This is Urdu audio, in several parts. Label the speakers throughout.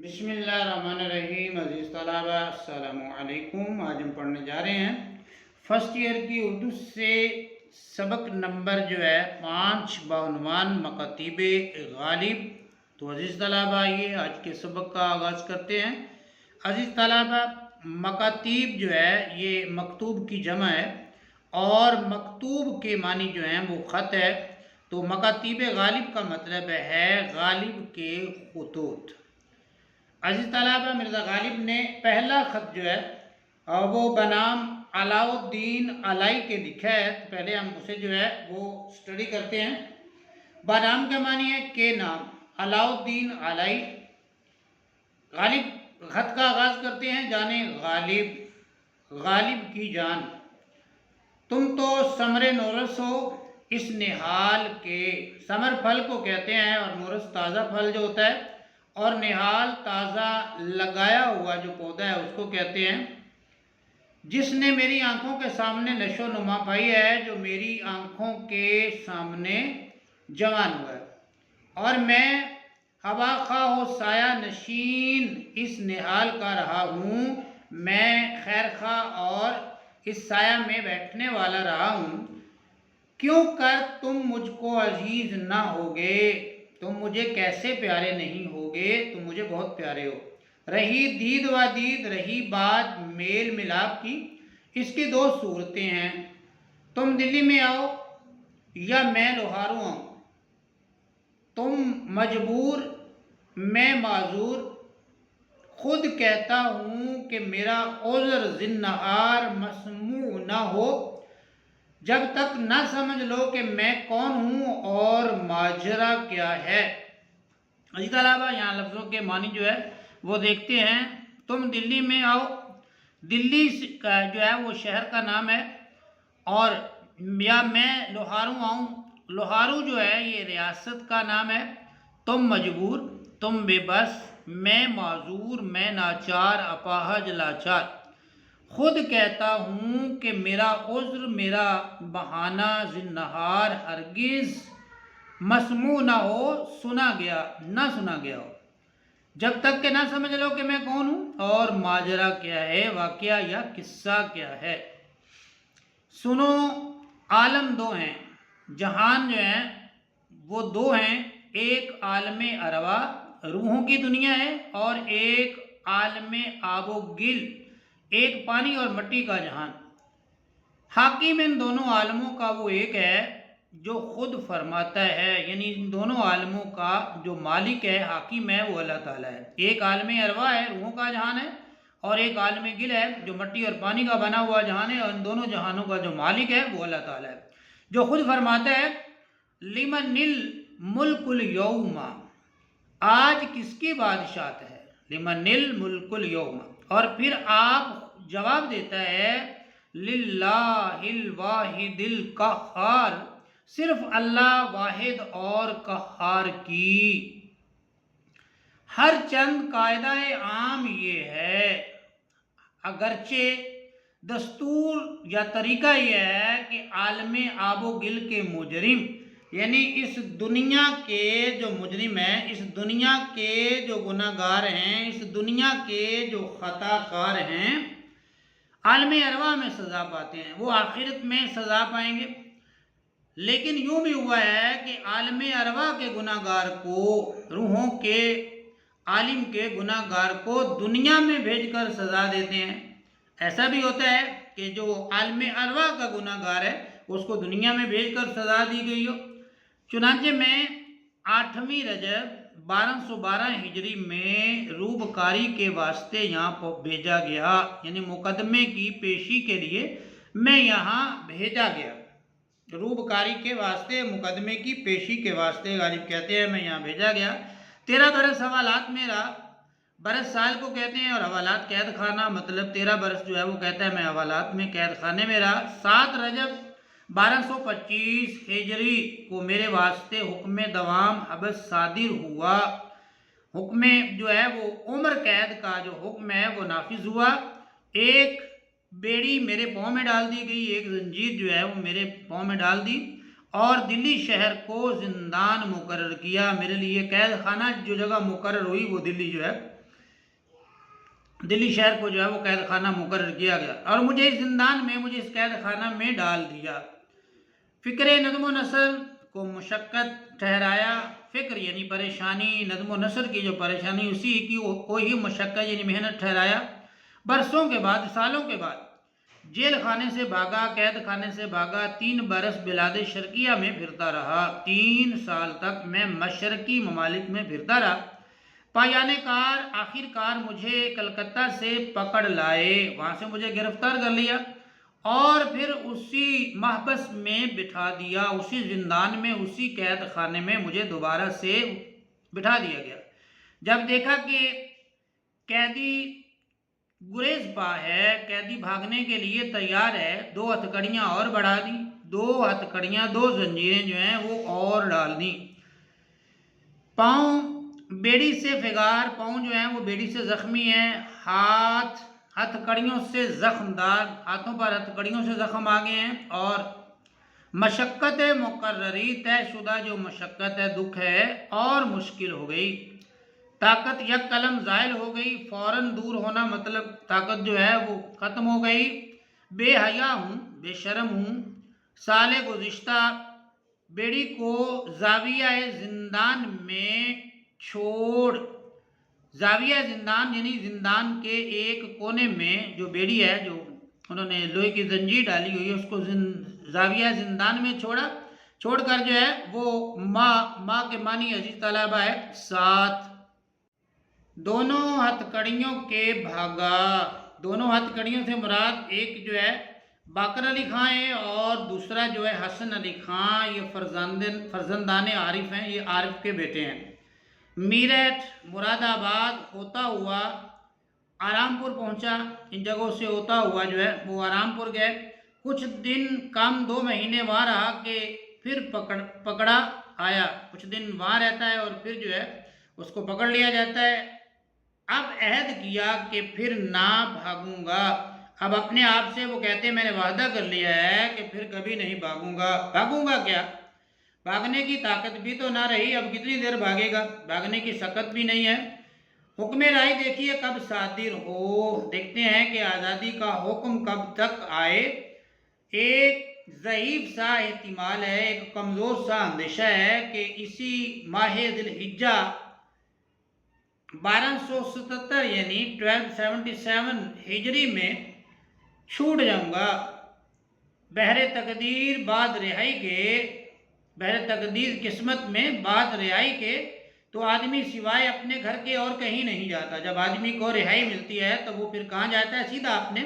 Speaker 1: بسم اللہ الرحمن الرحیم۔ عزیز طلباء السلام علیکم۔ آج ہم پڑھنے جا رہے ہیں فرسٹ ایئر کی اردو سے سبق نمبر 5 بعنوان مکاتیب غالب۔ تو عزیز طلباء آئیے آج کے سبق کا آغاز کرتے ہیں۔ عزیز طلباء مکاتیب یہ مکتوب کی جمع ہے اور مکتوب کے معنی وہ خط ہے۔ تو مکاتیب غالب کا مطلب ہے غالب کے خطوط۔ عزیز طلباء مرزا غالب نے پہلا خط وہ بنام علاء الدین الائی کے لکھا ہے۔ پہلے ہم اسے وہ سٹڈی کرتے ہیں۔ بنام کا معنی ہے کے نام، علاء الدین الائی۔ غالب خط کا آغاز کرتے ہیں، جانے غالب، غالب کی جان، تم تو ثمر نورس ہو اس نہال کے۔ ثمر پھل کو کہتے ہیں اور نورس تازہ پھل جو ہوتا ہے، اور نہال تازہ لگایا ہوا جو پودا ہے اس کو کہتے ہیں۔ جس نے میری آنکھوں کے سامنے نشو و نما پائی ہے، جو میری آنکھوں کے سامنے جوان ہوا ہے، اور میں ہوا خواہ و سایہ نشین اس نہال کا رہا ہوں، میں خیر خواہ اور اس سایہ میں بیٹھنے والا رہا ہوں۔ کیوں کر تم مجھ کو عزیز نہ ہوگے، تم مجھے کیسے پیارے نہیں ہوگے، تم مجھے بہت پیارے ہو۔ رہی دید و دید، رہی بات میل ملاپ کی، اس کی دو صورتیں ہیں۔ تم دلی میں آؤ یا میں لوہارو آؤں، تم مجبور میں معذور، خود کہتا ہوں کہ میرا عذر زنہار مسموع نہ ہو، جب تک نہ سمجھ لو کہ میں کون ہوں اور ماجرا کیا ہے۔ عزیز طلباء یہاں لفظوں کے معنی وہ دیکھتے ہیں۔ تم دلی میں آؤ، دلی کا وہ شہر کا نام ہے، اور یا میں لوہارو آؤں، لوہارو یہ ریاست کا نام ہے۔ تم مجبور، تم بے بس، میں معذور، میں ناچار، اپاہج، لاچار، خود کہتا ہوں کہ میرا عذر، میرا بہانہ زنہار ہرگز مسموع نہ ہو، سنا گیا نہ سنا گیا ہو، جب تک کہ نہ سمجھ لو کہ میں کون ہوں اور ماجرا کیا ہے، واقعہ یا قصہ کیا ہے۔ سنو عالم دو ہیں، جہان وہ دو ہیں، ایک عالم اروا روحوں کی دنیا ہے، اور ایک عالم آب و گل، ایک پانی اور مٹی کا جہان۔ حاکم ان دونوں عالموں کا وہ ایک ہے جو خود فرماتا ہے، یعنی ان دونوں عالموں کا جو مالک ہے، حاکم ہے، وہ اللہ تعالیٰ ہے۔ ایک عالم اروا ہے، روحوں کا جہان ہے، اور ایک عالم گل ہے جو مٹی اور پانی کا بنا ہوا جہان ہے، اور ان دونوں جہانوں کا جو مالک ہے وہ اللہ تعالیٰ ہے، جو خود فرماتا ہے لمن الملک اليوم، آج کس کی بادشاہت ہے، لمن الملک اليوم، اور پھر آپ جواب دیتا ہے للہ الواحد القہار، صرف اللہ واحد اور قہار کی۔ ہر چند قاعدہ عام یہ ہے، اگرچہ دستور یا طریقہ یہ ہے کہ عالم آب و گل کے مجرم، یعنی اس دنیا کے جو مجرم ہیں، اس دنیا کے جو گناہ گار ہیں، اس دنیا کے جو خطا کار ہیں، عالم اروا میں سزا پاتے ہیں، وہ آخرت میں سزا پائیں گے۔ لیکن یوں بھی ہوا ہے کہ عالم اروا کے گناہ گار کو، روحوں کے عالم کے گناہ گار کو دنیا میں بھیج کر سزا دیتے ہیں۔ ایسا بھی ہوتا ہے کہ جو عالم اروا کا گناہ گار ہے اس کو دنیا میں بھیج کر سزا دی گئی ہو۔ چنانچہ میں 8ویں رجب 1212 ہجری میں روبکاری کے واسطے یہاں بھیجا گیا، یعنی مقدمے کی پیشی کے لیے میں یہاں بھیجا گیا۔ روبکاری کے واسطے، مقدمے کی پیشی کے واسطے غالب کہتے ہیں میں یہاں بھیجا گیا۔ 13 برس حوالات میرا، برس سال کو کہتے ہیں، اور حوالات قید خانہ، مطلب 13 برس وہ کہتا ہے میں حوالات میں قید خانے میں رہا۔ 7 رجب 1225 ہجری کو میرے واسطے حکم دوام حبس صادر ہوا، حکم وہ عمر قید کا جو حکم ہے وہ نافذ ہوا۔ ایک بیڑی میرے پاؤں میں ڈال دی گئی، ایک زنجیر وہ میرے پاؤں میں ڈال دی، اور دلی شہر کو زندان مقرر کیا میرے لیے۔ قید خانہ جو جگہ مقرر ہوئی وہ دلی دلی شہر کو جو ہے وہ قید خانہ مقرر کیا گیا اور مجھے اس زندان میں، مجھے اس قید خانہ میں ڈال دیا۔ فکر نظم و نثر کو مشقت ٹھہرایا، فکر یعنی پریشانی، نظم و نثر کی جو پریشانی اسی کی کوئی مشقت یعنی محنت ٹھہرایا۔ برسوں کے بعد، سالوں کے بعد جیل خانے سے بھاگا، قید خانے سے بھاگا، 3 برس بلاد شرقیہ میں پھرتا رہا، 3 سال تک میں مشرقی ممالک میں پھرتا رہا۔ پایان کار آخر کار مجھے کلکتہ سے پکڑ لائے، وہاں سے مجھے گرفتار کر لیا اور پھر اسی محبس میں بٹھا دیا، اسی زندان میں، اسی قید خانے میں مجھے دوبارہ سے بٹھا دیا گیا۔ جب دیکھا کہ قیدی گریز پا ہے، قیدی بھاگنے کے لیے تیار ہے، 2 ہتھکڑیاں اور بڑھا دی، 2 ہتھکڑیاں، 2 زنجیریں جو ہیں وہ اور ڈال دی۔ پاؤں بیڑی سے فگار، پاؤں جو ہیں وہ بیڑی سے زخمی ہیں، ہاتھ ہتھکڑیوں سے زخم دار، ہاتھوں پر ہتھکڑیوں سے زخم آ گئے ہیں اور مشقت مقرری، طے شدہ جو مشقت ہے، دکھ ہے اور مشکل ہو گئی۔ طاقت یک قلم زائل ہو گئی، فوراً دور ہونا، مطلب طاقت جو ہے وہ ختم ہو گئی۔ بے حیا ہوں، بے شرم ہوں، سال گزشتہ بیڑی کو زاویہ زندان میں چھوڑ، زاویہ زندان یعنی زندان کے ایک کونے میں جو بیڑی ہے، جو انہوں نے لوہے کی زنجیر ڈالی ہوئی ہے، اس کو زاویہ زندان میں چھوڑا، چھوڑ کر جو ہے وہ ماں کے معنی عزیز طلبہ ہے ساتھ، دونوں ہتھکڑیوں کے بھاگا۔ دونوں ہتھکڑیوں سے مراد ایک جو ہے باقر علی خان ہے اور دوسرا جو ہے حسن علی خان، یہ فرزندان عارف ہیں، یہ عارف کے بیٹے ہیں۔ میرٹھ، مراد آباد ہوتا ہوا آرام پور پہنچا، ان جگہوں سے ہوتا ہوا جو ہے وہ آرام پور گئے، کچھ دن کم 2 مہینے وہاں رہا کہ پھر پکڑا آیا، کچھ دن وہاں رہتا ہے اور پھر جو ہے اس کو پکڑ لیا جاتا ہے۔ اب عہد کیا کہ پھر نہ بھاگوں گا، اب اپنے آپ سے وہ کہتے ہیں میں نے وعدہ کر لیا ہے کہ پھر کبھی نہیں بھاگوں گا۔ بھاگوں گا کیا، بھاگنے کی طاقت بھی تو نہ رہی، اب کتنی دیر بھاگے گا، بھاگنے کی سکت بھی نہیں ہے۔ حکم رائی دیکھیے کب صادر ہو، دیکھتے ہیں کہ آزادی کا حکم کب تک آئے۔ ایک ضعیف سا احتمال ہے، ایک کمزور سا اندیشہ ہے کہ اسی ماہ ذی الحجہ 1277 یعنی 1277 ہجری میں چھوٹ جاؤں گا۔ بہر تقدیر بعد رہائی کے، بہر تقدیر قسمت میں بعد رہائی کے تو آدمی سوائے اپنے گھر کے اور کہیں نہیں جاتا۔ جب آدمی کو رہائی ملتی ہے تو وہ پھر کہاں جاتا ہے، سیدھا اپنے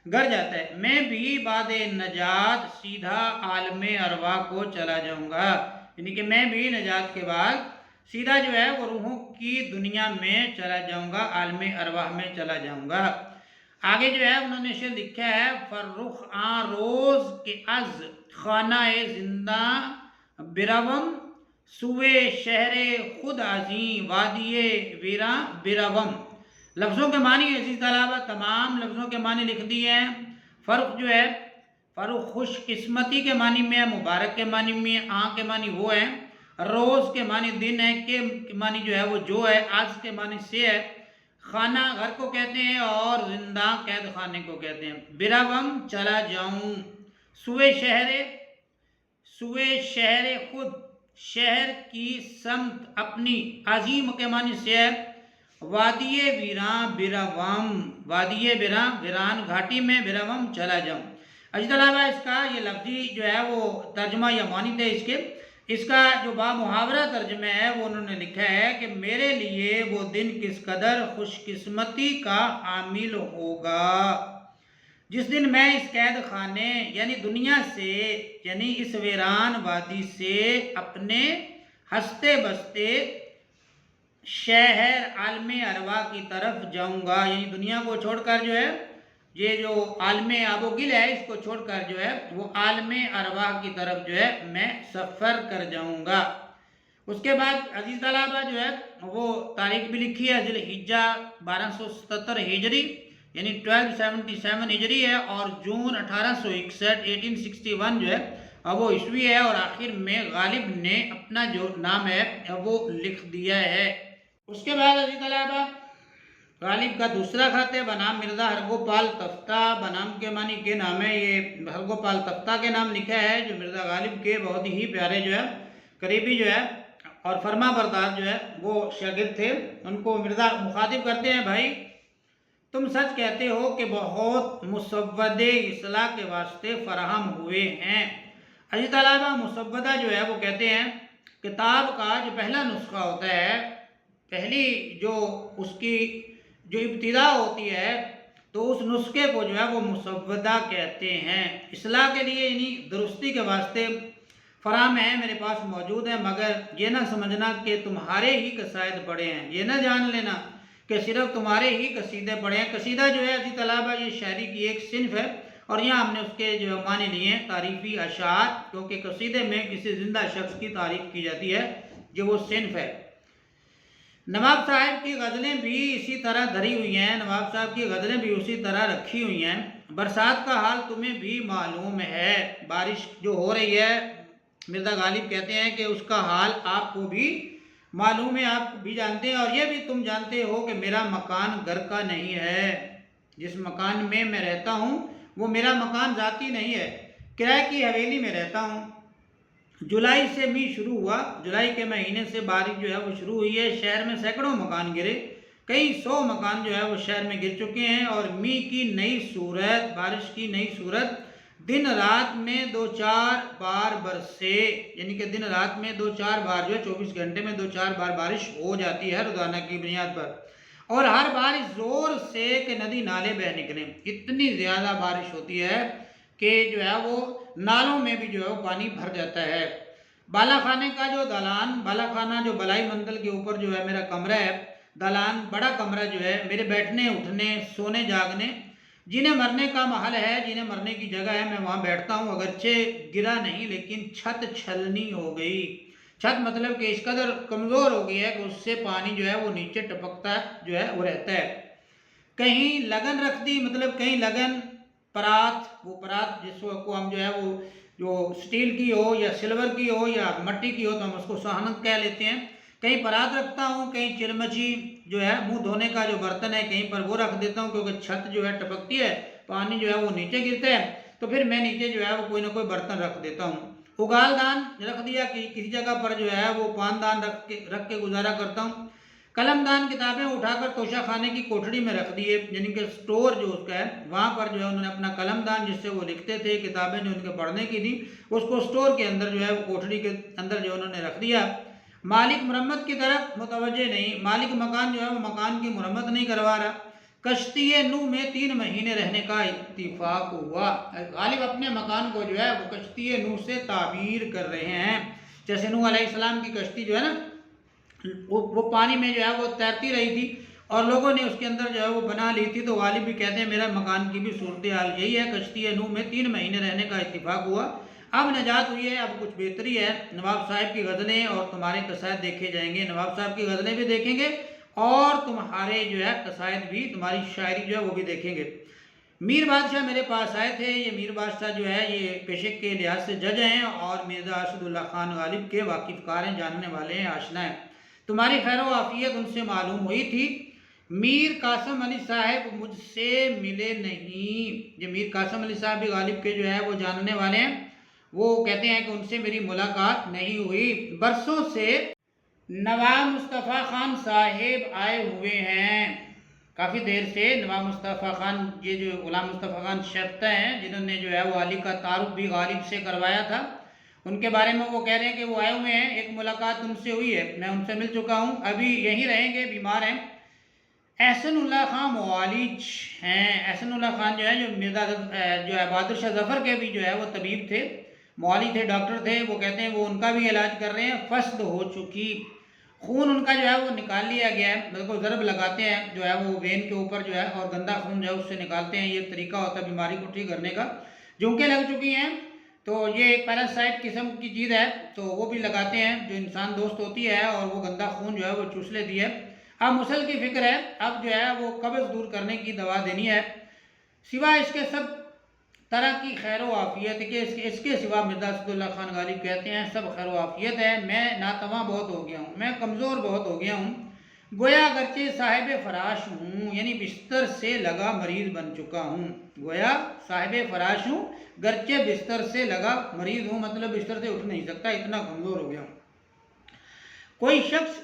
Speaker 1: گھر جاتا ہے۔ میں بھی بعد نجات سیدھا عالم ارواح کو چلا جاؤں گا، یعنی کہ میں بھی نجات کے بعد سیدھا جو ہے وہ روحوں کی دنیا میں چلا جاؤں گا، عالم ارواح میں چلا جاؤں گا۔ آگے جو ہے انہوں نے شعر لکھا ہے، فرخ آن روز کے از خانہ زندہ بروم، سوئے شہر خود ازیں وادی ویراں بروم۔ لفظوں کے معنی عزیز طلبہ تمام لفظوں کے معنی لکھ دیے ہیں۔ فرق جو ہے، فرخ خوش قسمتی کے معنی میں ہے، مبارک کے معنی میں ہے، آن کے معنی وہ ہے، روز کے معنی دن ہے، کے معنی جو ہے وہ جو ہے، آج کے معنی سے ہے، خانہ گھر کو کہتے ہیں اور زندہ قید خانے کو کہتے ہیں۔ بروم چلا جاؤں، سوئے شہر، سوئے شہر خود، شہر کی سمت اپنی، عظیم کے معنی سے ہے، وادی ویراں بروم، وادی ویراں ویران گھاٹی میں بروم چلا جاؤں۔ عزیز طلبہ اس کا یہ لفظی جو ہے وہ ترجمہ یا معنی تھے اس کا جو با محاورہ ترجمہ ہے وہ انہوں نے لکھا ہے کہ میرے لیے وہ دن کس قدر خوش قسمتی کا حامل ہوگا جس دن میں اس قید خانے یعنی دنیا سے، یعنی اس ویران وادی سے اپنے ہنستے بستے شہر عالم ارواح کی طرف جاؤں گا، یعنی دنیا کو چھوڑ کر جو ہے یہ جو عالم آب و گل ہے اس کو چھوڑ کر جو ہے وہ عالم ارواح کی طرف جو ہے میں سفر کر جاؤں گا۔ اس کے بعد عزیز طلبہ جو ہے وہ تاریخ بھی لکھی ہے، ذی الحجہ 1277 ہجری یعنی 1277 ہجری ہے اور جون 1861 1861 جو ہے وہ عیسوی ہے اور آخر میں غالب نے اپنا جو نام ہے وہ لکھ دیا ہے۔ اس کے بعد عزیز طلبہ غالب کا دوسرا خط ہے بنام مرزا ہرگوپال تفتہ، بنام کے معنی کے نام ہے، یہ ہرگوپال تفتہ کے نام لکھا ہے، جو مرزا غالب کے بہت ہی پیارے جو ہے قریبی جو ہے اور فرما بردار جو ہے وہ شاگرد تھے۔ ان کو مرزا مخاطب کرتے ہیں، بھائی تم سچ کہتے ہو کہ بہت مسودے اصلاح کے واسطے فراہم ہوئے ہیں۔ اجی طلبہ مسودہ جو ہے وہ کہتے ہیں کتاب کا جو پہلا نسخہ ہوتا ہے، پہلی جو اس کی جو ابتدا ہوتی ہے، تو اس نسخے کو جو ہے وہ مسودہ کہتے ہیں۔ اصلاح کے لیے یعنی درستی کے واسطے فراہم ہیں، میرے پاس موجود ہیں، مگر یہ نہ سمجھنا کہ تمہارے ہی قصائد پڑھے ہیں، یہ نہ جان لینا کہ صرف تمہارے ہی قصیدے پڑھے ہیں۔ قصیدہ جو ہے عزیز طلبہ یہ شاعری کی ایک صنف ہے، اور یہاں ہم نے اس کے جو معنی لیے ہیں تعریفی اشعار، کیونکہ قصیدے میں کسی زندہ شخص کی تعریف کی جاتی ہے، جو وہ صنف ہے۔ نواب صاحب کی غزلیں بھی اسی طرح دھری ہوئی ہیں، نواب صاحب کی غزلیں بھی اسی طرح رکھی ہوئی ہیں۔ برسات کا حال تمہیں بھی معلوم ہے، بارش جو ہو رہی ہے، مرزا غالب کہتے ہیں کہ اس کا حال آپ کو بھی معلوم ہے، آپ بھی جانتے ہیں، اور یہ بھی تم جانتے ہو کہ میرا مکان گھر کا نہیں ہے، جس مکان میں میں رہتا ہوں وہ میرا مکان ذاتی نہیں ہے، کرائے کی حویلی میں رہتا ہوں۔ جولائی سے می شروع ہوا، جولائی کے مہینے سے بارش جو ہے وہ شروع ہوئی ہے، شہر میں سینکڑوں مکان گرے، کئی 100 مکان جو ہے وہ شہر میں گر چکے ہیں، اور می کی نئی صورت، بارش کی نئی صورت دن رات میں 2-4 بار برسے، یعنی کہ دن رات میں 2-4 بار جو ہے 24 گھنٹے میں 2-4 بار بارش ہو جاتی ہے روزانہ کی بنیاد پر، اور ہر بارش زور سے کہ ندی نالے بہ نکلیں، اتنی زیادہ بارش ہوتی ہے کہ جو ہے وہ نالوں میں بھی جو ہے وہ پانی بھر جاتا ہے۔ بالا خانے کا جو دالان، بالا خانہ جو بلائی منزل کے اوپر جو ہے میرا کمرہ ہے، دالان بڑا کمرہ جو ہے، میرے بیٹھنے اٹھنے سونے جاگنے، جنہیں مرنے کا محل ہے، جنہیں مرنے کی جگہ ہے، میں وہاں بیٹھتا ہوں، اگرچہ گرا نہیں لیکن چھت چھلنی ہو گئی، چھت مطلب کہ اس قدر کمزور ہو گئی ہے کہ اس سے پانی جو ہے وہ نیچے ٹپکتا جو ہے وہ رہتا ہے۔ کہیں لگن رکھ دی، مطلب کہیں لگن پرات، وہ پرات جس کو ہم جو ہے وہ جو سٹیل کی ہو یا سلور کی ہو یا مٹی کی ہو تو ہم اس کو سہانک کہہ لیتے ہیں، کہیں پرات رکھتا ہوں، کہیں چرمچی جو ہے منہ دھونے کا جو برتن ہے کہیں پر وہ رکھ دیتا ہوں، کیونکہ چھت جو ہے ٹپکتی ہے، پانی جو ہے وہ نیچے گرتا ہے، تو پھر میں نیچے جو ہے وہ کوئی نہ کوئی برتن رکھ دیتا ہوں۔ اگال دان رکھ دیا کہ کسی جگہ پر جو ہے وہ پان دان رکھ کے گزارا کرتا ہوں۔ قلم دان کتابیں اٹھا کر توشہ خانے کی کوٹڑی میں رکھ دیے، یعنی کہ سٹور جو اس کا ہے وہاں پر جو ہے انہوں نے اپنا قلم دان جس سے وہ لکھتے تھے، کتابیں جو ان کے پڑھنے کی تھی اس کو سٹور کے اندر جو ہے وہ کوٹڑی کے اندر جو انہوں نے رکھ دیا۔ مالک مرمت کی طرف متوجہ نہیں، مالک مکان جو ہے وہ مکان کی مرمت نہیں کروا رہا۔ کشتی نوح میں 3 مہینے رہنے کا اتفاق ہوا، غالب اپنے مکان کو جو ہے وہ کشتی نوح سے تعبیر کر رہے ہیں، جیسے نوح علیہ السلام کی کشتی جو ہے نا وہ پانی میں جو ہے وہ تیرتی رہی تھی اور لوگوں نے اس کے اندر جو ہے وہ بنا لی تھی، تو غالب بھی کہتے ہیں میرا مکان کی بھی صورتحال یہی ہے، کشتی نوح میں 3 مہینے رہنے کا اتفاق ہوا، اب نجات ہوئی ہے، اب کچھ بہتری ہے۔ نواب صاحب کی غزلیں اور تمہارے قصائد دیکھے جائیں گے، نواب صاحب کی غزلیں بھی دیکھیں گے اور تمہارے جو ہے قصائد بھی، تمہاری شاعری جو ہے وہ بھی دیکھیں گے۔ میر بادشاہ میرے پاس آئے تھے، یہ میر بادشاہ جو ہے یہ پیشے کے لحاظ سے جج ہیں اور مرزا اسد اللہ خان غالب کے واقف کار ہیں، جاننے والے ہیں، آشنا ہیں، تمہاری خیر و عافیت ان سے معلوم ہوئی تھی۔ میر قاسم علی صاحب مجھ سے ملے نہیں، یہ میر قاسم علی صاحب بھی غالب کے جو ہے وہ جاننے والے ہیں، وہ کہتے ہیں کہ ان سے میری ملاقات نہیں ہوئی، برسوں سے نواب مصطفیٰ خان صاحب آئے ہوئے ہیں، کافی دیر سے نواب مصطفیٰ خان، یہ جو غلام مصطفیٰ خان شفتہ ہیں جنہوں نے جو ہے وہ علی کا تعارف بھی غالب سے کروایا تھا، ان کے بارے میں وہ کہہ رہے ہیں کہ وہ آئے ہوئے ہیں، ایک ملاقات ان سے ہوئی ہے، میں ان سے مل چکا ہوں، ابھی یہیں رہیں گے، بیمار ہیں۔ احسن اللہ خان معالج ہیں، احسن اللہ خان جو ہے جو مرزا جو ہے بہادر شاہ ظفر کے بھی جو ہے وہ طبیب تھے، معالج تھے، ڈاکٹر تھے، وہ کہتے ہیں وہ ان کا بھی علاج کر رہے ہیں، فسد ہو چکی، خون ان کا جو ہے وہ نکال لیا گیا ہے، بالکل ضرب لگاتے ہیں جو ہے وہ وین کے اوپر جو ہے اور گندا خون جو ہے اس سے نکالتے ہیں، یہ طریقہ ہوتا ہے بیماری کو ٹھیک کرنے کا، جھونکیں لگ چکی ہیں، تو یہ ایک پیراسائٹ قسم کی چیز ہے، تو وہ بھی لگاتے ہیں جو انسان دوست ہوتی ہے اور وہ گندا خون جو ہے وہ چوس لیتی ہے۔ اب مسل کی فکر ہے، اب جو ہے وہ قبض دور کرنے کی دوا دینی ہے، سوائے اس کے سب طرح کی خیر و عافیت کہ اس کے سوا مرزا اسد اللہ خان غالب کہتے ہیں سب خیر و عافیت ہے، میں ناتواں بہت ہو گیا ہوں، میں کمزور بہت ہو گیا ہوں، گویا اگرچہ صاحب فراش ہوں یعنی بستر سے لگا مریض بن چکا ہوں، گویا صاحب فراش ہوں گرچہ بستر سے لگا مریض ہوں، مطلب بستر سے اٹھ نہیں سکتا، اتنا کمزور ہو گیا ہوں۔ کوئی شخص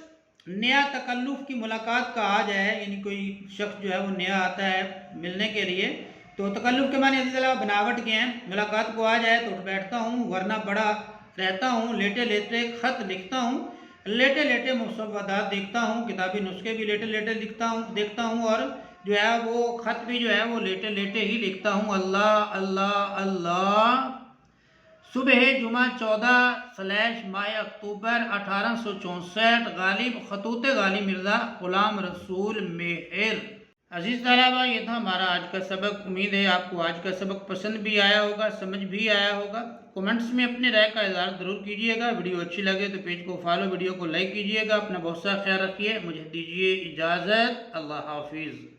Speaker 1: نیا تکلف کی ملاقات کا آ جائے، یعنی کوئی شخص جو ہے وہ نیا آتا ہے ملنے کے لیے، تو تکلف کے معنی عزیز اللہ بناوٹ کے ہیں، ملاقات کو آ جائے تو اٹھ بیٹھتا ہوں، ورنہ پڑا رہتا ہوں، لیٹے لیٹے خط لکھتا ہوں، لیٹے لیٹے مسودات دیکھتا ہوں، کتابی نسخے بھی لیٹے لیٹے دیکھتا ہوں، اور جو ہے وہ خط بھی جو ہے وہ لیٹے لیٹے ہی لکھتا ہوں۔ اللہ اللہ اللہ۔ صبح جمعہ 14/ماہ اکتوبر 1864، غالب خطوط غالب مرزا غلام رسول مہر۔ عزیز طلبہ، یہ تھا ہمارا آج کا سبق۔ امید ہے آپ کو آج کا سبق پسند بھی آیا ہوگا، سمجھ بھی آیا ہوگا۔ کومنٹس میں اپنے رائے کا اظہار ضرور کیجیے گا۔ ویڈیو اچھی لگے تو پیج کو فالو، ویڈیو کو لائک کیجیے گا۔ اپنا بہت سا خیال رکھیے۔ مجھے دیجیے اجازت۔ اللہ حافظ۔